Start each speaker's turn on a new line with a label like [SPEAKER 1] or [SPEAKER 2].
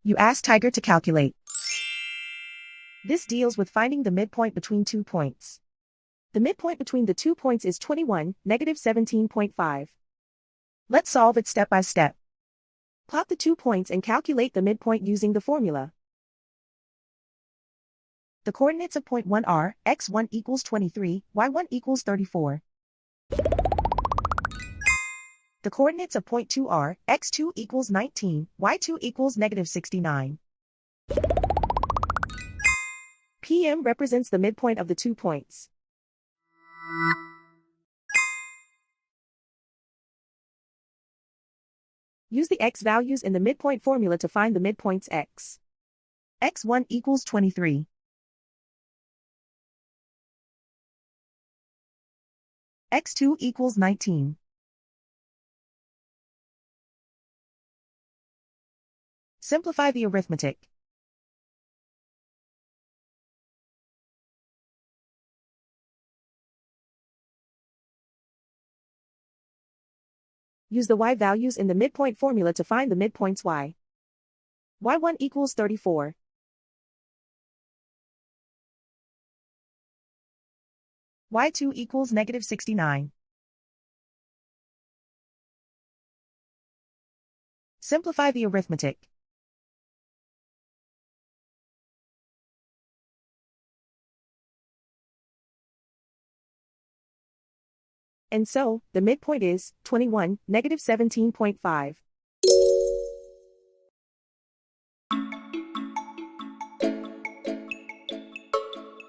[SPEAKER 1] You ask Tiger to calculate. This deals with finding the midpoint between 2 points. The midpoint between the 2 points is 21, negative 17.5. Let's solve it step by step. Plot the 2 points and calculate the midpoint using the formula. The coordinates of point 1 are x1 equals 23, y1 equals 34. The coordinates of point 2 are x2 equals 19, y2 equals negative 69. PM represents the midpoint of the 2 points. Use the x values in the midpoint formula to find the midpoints x. x1 equals 23. x2 equals 19. Simplify the arithmetic. Use the y values in the midpoint formula to find the midpoints y. y1 equals 34. y2 equals negative 69. Simplify the arithmetic. And so, the midpoint is 21, negative 17.5.